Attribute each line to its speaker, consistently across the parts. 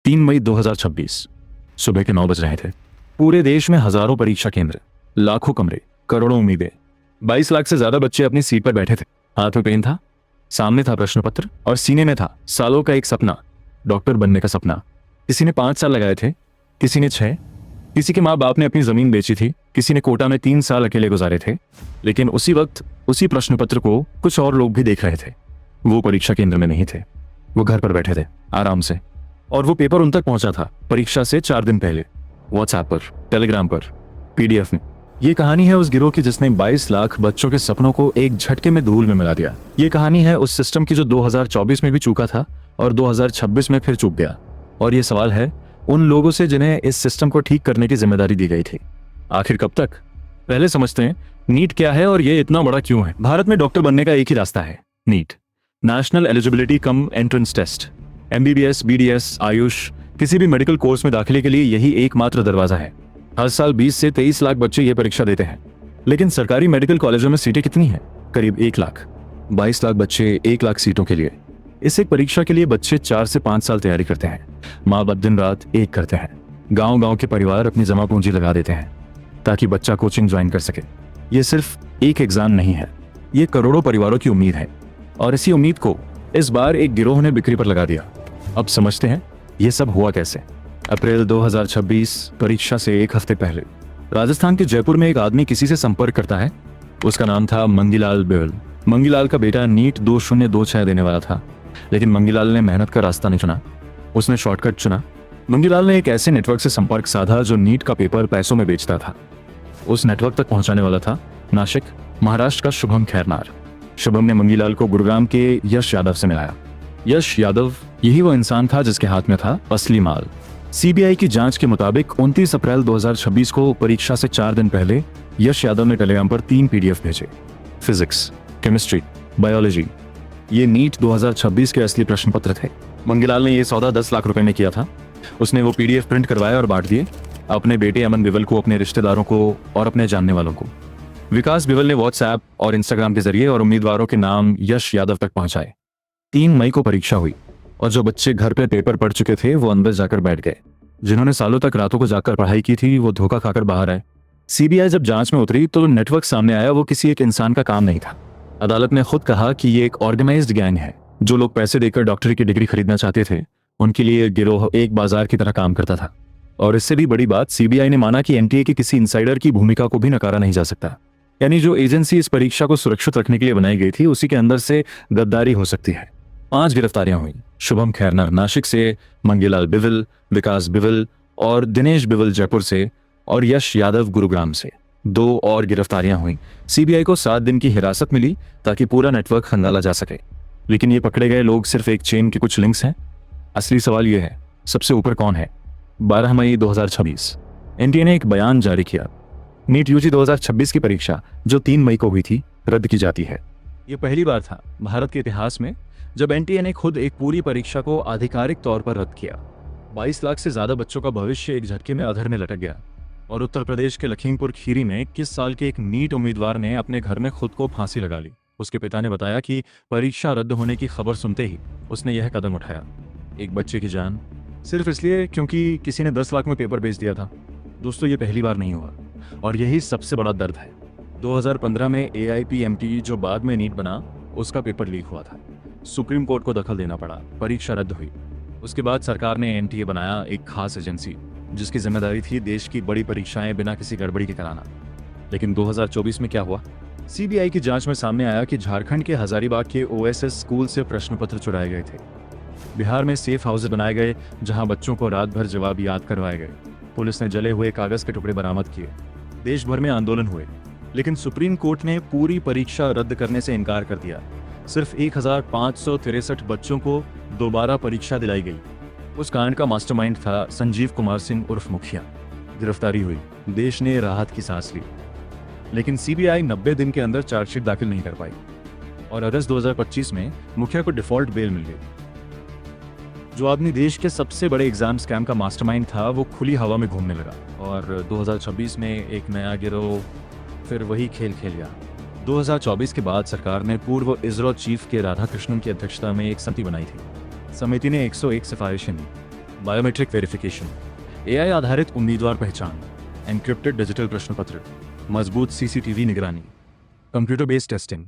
Speaker 1: 3 मई 2026 सुबह के 9 बज रहे थे। पूरे देश में हजारों परीक्षा केंद्र, लाखों कमरे, करोड़ों उम्मीदें। 22 लाख से ज्यादा बच्चे अपनी सीट पर बैठे थे। हाथ में पेन था, सामने था प्रश्न पत्र और सीने में था सालों का एक सपना, डॉक्टर बनने का सपना। किसी ने 5 साल लगाए थे, किसी ने 6। किसी के माँ बाप ने अपनी जमीन बेची थी, किसी ने कोटा में 3 साल अकेले गुजारे थे। लेकिन उसी वक्त उसी प्रश्न पत्र को कुछ और लोग भी देख रहे थे। वो परीक्षा केंद्र में नहीं थे, वो घर पर बैठे थे आराम से। और वो पेपर उन तक पहुंचा था परीक्षा से 4 दिन पहले, व्हाट्सएप पर, टेलीग्राम पर, पीडीएफ में। ये कहानी है उस गिरोह की जिसने 22 लाख बच्चों के सपनों को एक झटके में धूल में मिला दिया। ये कहानी है उस सिस्टम की जो 2024 में भी चूका था और 2026 में फिर चूक गया। और ये सवाल है उन लोगों से जिन्हें इस सिस्टम को ठीक करने की जिम्मेदारी दी गई थी। आखिर कब तक? पहले समझते हैं नीट क्या है और ये इतना बड़ा क्यों है। भारत में डॉक्टर बनने का एक ही रास्ता है, NEET, national eligibility cum entrance test. MBBS, BDS, AYUSH, किसी भी मेडिकल कोर्स में दाखिले के लिए यही एकमात्र दरवाजा है। हर साल 20 से 23 लाख बच्चे ये परीक्षा देते हैं। लेकिन सरकारी मेडिकल कॉलेजों में सीटें कितनी हैं? करीब 1 लाख। 22 लाख बच्चे 1 लाख सीटों के लिए। इस एक परीक्षा के लिए बच्चे 4 से 5 साल तैयारी करते हैं। माँ बाप दिन रात एक करते हैं। गांव-गांव के परिवार अपनी जमा पूंजी लगा देते हैं ताकि बच्चा कोचिंग ज्वाइन कर सके। ये सिर्फ एक एग्जाम नहीं है, ये करोड़ों परिवारों की उम्मीद है। और इसी उम्मीद को इस बार एक गिरोह ने बिक्री पर लगा दिया। अब समझते हैं ये सब हुआ कैसे। अप्रैल 2026, परीक्षा से 1 हफ्ते पहले राजस्थान के जयपुर में एक आदमी किसी से संपर्क करता है। उसका नाम था मंगीलाल बिवल। मंगीलाल का बेटा नीट 2026 देने वाला था, लेकिन मंगीलाल ने मेहनत का रास्ता नहीं चुना, उसने शॉर्टकट चुना। मंगीलाल ने एक ऐसे नेटवर्क से संपर्क साधा जो नीट का पेपर पैसों में बेचता था। उस नेटवर्क तक पहुंचाने वाला था नासिक, महाराष्ट्र का शुभम खैरनार। शुभम ने मंगीलाल को गुरुग्राम के यश यादव से मिलाया। यश यादव यही वो इंसान था जिसके हाथ में था असली माल। सीबीआई की जांच के मुताबिक 29 अप्रैल 2026 को परीक्षा से 4 दिन पहले यश यादव ने टेलीग्राम पर 3 पीडीएफ भेजे। Physics, chemistry, biology. ये नीट 2026 के असली प्रश्न पत्र थे। मंगीलाल ने यह सौदा 10 लाख रुपए में किया था। उसने वो पीडीएफ प्रिंट करवाए और बांट दिए अपने बेटे अमन बिवल को, अपने रिश्तेदारों को और अपने जानने वालों को। विकास बिवल ने व्हाट्सएप और इंस्टाग्राम के जरिए और उम्मीदवारों के नाम यश यादव तक पहुंचाए। 3 मई को परीक्षा हुई और जो बच्चे घर पे पेपर पढ़ चुके थे वो अंदर जाकर बैठ गए। जिन्होंने सालों तक रातों को जाकर पढ़ाई की थी वो धोखा खाकर बाहर आए। सीबीआई जब जांच में उतरी तो नेटवर्क सामने आया वो किसी एक इंसान का काम नहीं था। अदालत ने खुद कहा कि ये एक ऑर्गेनाइज्ड गैंग है। जो लोग पैसे देकर डॉक्टरी की डिग्री खरीदना चाहते थे उनके लिए गिरोह एक बाजार की तरह काम करता था। और इससे भी बड़ी बात, सीबीआई ने माना कि एनटीए के किसी इनसाइडर की भूमिका को भी नकारा नहीं जा सकता। यानी जो एजेंसी इस परीक्षा को सुरक्षित रखने के लिए बनाई गई थी उसी के अंदर से गद्दारी हो सकती है। 5 गिरफ्तारियां हुई। शुभम खैरनार नासिक से, मंगीलाल बिवल, विकास बिवल और दिनेश बिवल जयपुर से और यश यादव गुरुग्राम से। 2 और गिरफ्तारियां हुई। सीबीआई को 7 दिन की हिरासत मिली ताकि पूरा नेटवर्क खंगाला जा सके। लेकिन ये पकड़े गए लोग सिर्फ एक चेन के कुछ लिंक्स हैं। असली सवाल यह है, सबसे ऊपर कौन है? 12 मई 2026 एनटीए ने एक बयान जारी किया। नीट यूजी 2026 की परीक्षा जो 3 मई को हुई थी रद्द की जाती है। यह पहली बार था भारत के इतिहास में जब एनटीए ने खुद एक पूरी परीक्षा को आधिकारिक तौर पर रद्द किया। 22 लाख से ज्यादा बच्चों का भविष्य एक झटके में अधर में लटक गया। और उत्तर प्रदेश के लखीमपुर खीरी में 21 साल के एक नीट उम्मीदवार ने अपने घर में खुद को फांसी लगा ली। उसके पिता ने बताया कि परीक्षा रद्द होने की खबर सुनते ही उसने यह कदम उठाया। एक बच्चे की जान, सिर्फ इसलिए क्योंकि किसी ने 10 लाख में पेपर बेच दिया था। दोस्तों, ये पहली बार नहीं हुआ और यही सबसे बड़ा दर्द है। 2015 में AIPMT जो बाद में नीट बना उसका पेपर लीक हुआ था। सुप्रीम कोर्ट को दखल देना पड़ा, परीक्षा रद्द हुई। उसके बाद सरकार ने एनटीए बनाया, एक खास एजेंसी जिसकी जिम्मेदारी थी देश की बड़ी परीक्षाएं बिना किसी गड़बड़ी के कराना। लेकिन 2024 में क्या हुआ? सीबीआई की जांच में सामने आया कि झारखंड के हजारीबाग के OSS स्कूल से प्रश्न पत्र चुराए गए थे। बिहार में सेफ हाउस बनाए गए जहां बच्चों को रात भर जवाब याद करवाए गए। पुलिस ने जले हुए कागज के टुकड़े बरामद किए। देश भर में आंदोलन हुए, लेकिन सुप्रीम कोर्ट ने पूरी परीक्षा रद्द करने से इनकार कर दिया। सिर्फ 1563 बच्चों को दोबारा परीक्षा दिलाई गई। उस कांड का मास्टरमाइंड था संजीव कुमार सिंह उर्फ मुखिया। गिरफ्तारी हुई, देश ने राहत की सांस ली। लेकिन सीबीआई 90 दिन के अंदर चार्जशीट दाखिल नहीं कर पाई और अगस्त 2025 में मुखिया को डिफॉल्ट बेल मिल गई। जो आदमी देश के सबसे बड़े एग्जाम स्कैम का मास्टरमाइंड था वो खुली हवा में घूमने लगा और 2026 में एक नया गिरोह फिर वही खेल खेल गया। 2024 के बाद सरकार ने पूर्व इसरो चीफ के राधाकृष्णन की अध्यक्षता में एक समिति बनाई थी। समिति ने 101 सिफारिशें दी। बायोमेट्रिक वेरिफिकेशन, एआई आधारित उम्मीदवार पहचान, एन्क्रिप्टेड डिजिटल प्रश्न पत्र, मजबूत सीसीटीवी निगरानी, कंप्यूटर बेस्ड टेस्टिंग।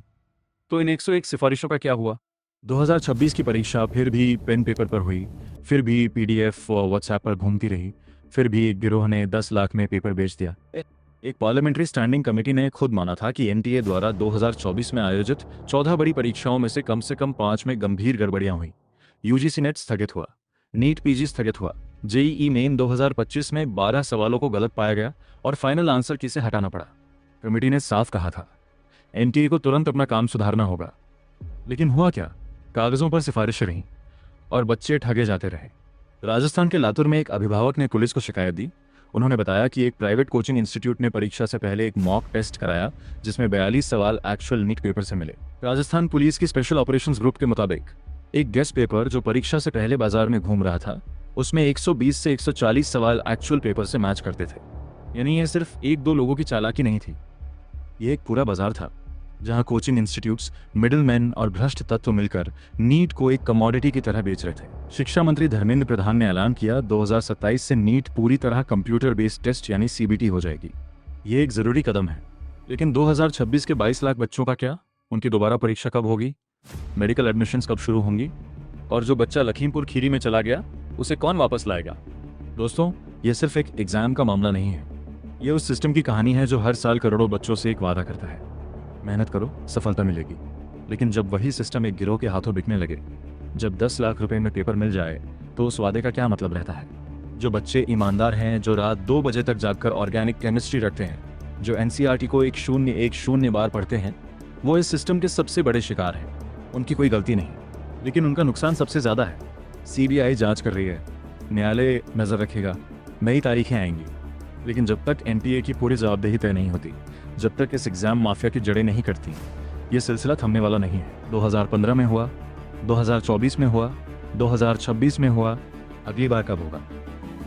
Speaker 1: तो इन 101 सिफारिशों का क्या हुआ? 2026 की परीक्षा फिर भी पेन पेपर पर हुई, फिर भी पीडीएफ व्हाट्सएप पर घूमती रही, फिर भी एक गिरोह ने 10 लाख में पेपर बेच दिया। एक पार्लियामेंट्री स्टैंडिंग कमेटी ने खुद माना था कि एनटीए द्वारा 2024 में आयोजित 14 बड़ी परीक्षाओं में से कम 5 में गंभीर गड़बड़ियां हुई। यूजीसी नेट स्थगित हुआ, नीट पीजी स्थगित हुआ, जेईई मेन 2025 में 12 सवालों को गलत पाया गया और फाइनल आंसर की से हटाना पड़ा। कमेटी ने साफ कहा था एनटीए को तुरंत अपना काम सुधारना होगा। लेकिन हुआ क्या? कागजों पर सिफारिशें रहीं और बच्चे ठगे जाते रहे। राजस्थान के लातूर में एक अभिभावक ने पुलिस को शिकायत दी। उन्होंने बताया कि एक प्राइवेट कोचिंग इंस्टीट्यूट ने परीक्षा से पहले एक मॉक टेस्ट कराया जिसमें 42 सवाल एक्चुअल नीट पेपर से मिले। राजस्थान पुलिस की स्पेशल ऑपरेशंस ग्रुप के मुताबिक एक गेस्ट पेपर जो परीक्षा से पहले बाजार में घूम रहा था उसमें 120 से 140 सवाल एक्चुअल पेपर से मैच करते थे। यानी यह सिर्फ 1-2 लोगों की चालाकी नहीं थी, ये एक पूरा बाजार था जहां कोचिंग इंस्टीट्यूट्स, मिडिलमैन और भ्रष्ट तत्व मिलकर नीट को एक कमोडिटी की तरह बेच रहे थे। शिक्षा मंत्री धर्मेंद्र प्रधान ने ऐलान किया 2027 से नीट पूरी तरह कंप्यूटर बेस्ड टेस्ट यानी सीबीटी हो जाएगी। ये एक जरूरी कदम है। लेकिन 2026 के 22 लाख बच्चों का क्या? उनकी दोबारा परीक्षा कब होगी? मेडिकल एडमिशंस कब शुरू होंगी? और जो बच्चा लखीमपुर खीरी में चला गया उसे कौन वापस लाएगा? दोस्तों, ये सिर्फ एक एग्जाम का मामला नहीं है, ये उस सिस्टम की कहानी है जो हर साल करोड़ों बच्चों से एक वादा करता है, मेहनत करो सफलता मिलेगी। लेकिन जब वही सिस्टम एक गिरोह के हाथों बिकने लगे, जब 10 लाख रुपए में पेपर मिल जाए, तो उस वादे का क्या मतलब रहता है? जो बच्चे ईमानदार हैं, जो रात 2 बजे तक जागकर ऑर्गेनिक केमिस्ट्री रखते हैं, जो एनसीईआरटी को 1-0-1-0 बार पढ़ते हैं, वो इस सिस्टम के सबसे बड़े शिकार हैं। उनकी कोई गलती नहीं, लेकिन उनका नुकसान सबसे ज़्यादा है। सीबीआई जांच कर रही है, न्यायालय नज़र रखेगा, नई तारीखें आएंगी, लेकिन जब तक एनटीए की पूरी जवाबदेही तय नहीं होती, जब तक इस एग्जाम माफिया की जड़ें नहीं कटती, ये सिलसिला थमने वाला नहीं है। 2015 में हुआ, 2024 में हुआ, 2026 में हुआ, अगली बार कब होगा?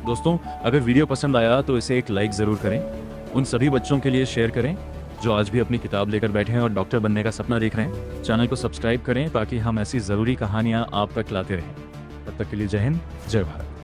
Speaker 1: दोस्तों, अगर वीडियो पसंद आया तो इसे एक लाइक ज़रूर करें। उन सभी बच्चों के लिए शेयर करें जो आज भी अपनी किताब लेकर बैठे हैं और डॉक्टर बनने का सपना देख रहे हैं। चैनल को सब्सक्राइब करें ताकि हम ऐसी ज़रूरी कहानियाँ आप तक लाते रहें। तब तक के लिए जय हिंद, जय भारत।